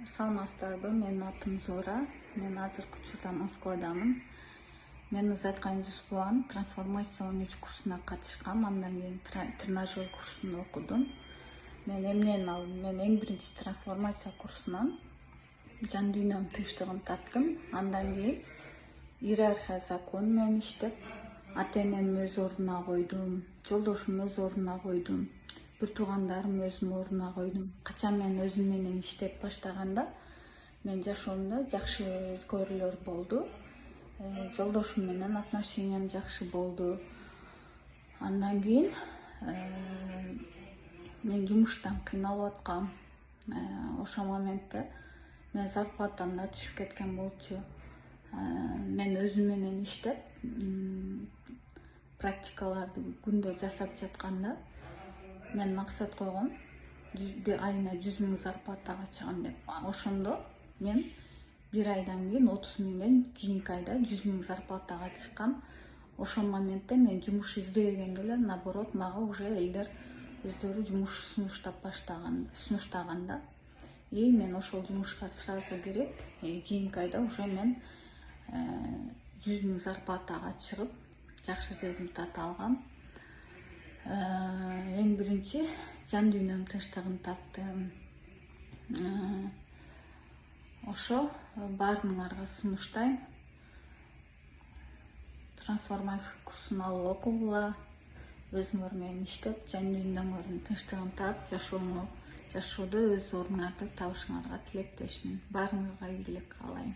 Саламатсыздарбы, менин атым Зора. Мен азыркы учурда Москвадамын. Мен Узаткан Жусупованын трансформация 13 курсуна катышкам. Андан кийин тренажер курсун окудум. Мен эмнени алдым? Мен эң биринчи трансформация курсунан жан дүйнөмдүн тынчтыгын таптым. Андан кийин иерархия закон менен иштеп, ата-энемди өз ордуна койдум, жолдошумду өз ордуна койдум, бир туугандарымды өзүмдүн ордуна койдум. Качан мен өзүм менен иштеп баштаганда мен жашоомдо жакшы өзгөрүүлөр болду. Жолдошум менен отношениям жакшы болду. Андан кийин мен жумуштан кыйналып аткам. Ошол моментте мен зарплатам да түшүп кеткен болчу. Мен өзүм менен иштеп, практикаларды күндө жасап жатканда мен максат койгом, айына 100 000 зарплатага чыгам деп. Ошондо мен бир айдан кийин 30 000ден кийинки айда 100 000 зарплатага чыккам. Ошол моментте мен жумуш издебегенде эле, наоборот, мага уже элдер өздөрү жумуш сунуштаганда, мен ошол жумушка сразу кирип, кийинки айда уже мен 100 000 зарплатага чыгып, жакшы результат алгам. Эң биринчи жан дүйнөмдүн тынчтыгын таптым. Ошо баарыңарга сунуштайм. Трансформация курсун алып окугула, өзүңөр менен иштеп, жан дүйнөңөрдүн тынчтыгын таап, жашоодо өз ордуңарды табышыңарга тилектешмин. Баарыңарга ийгилик каалайм.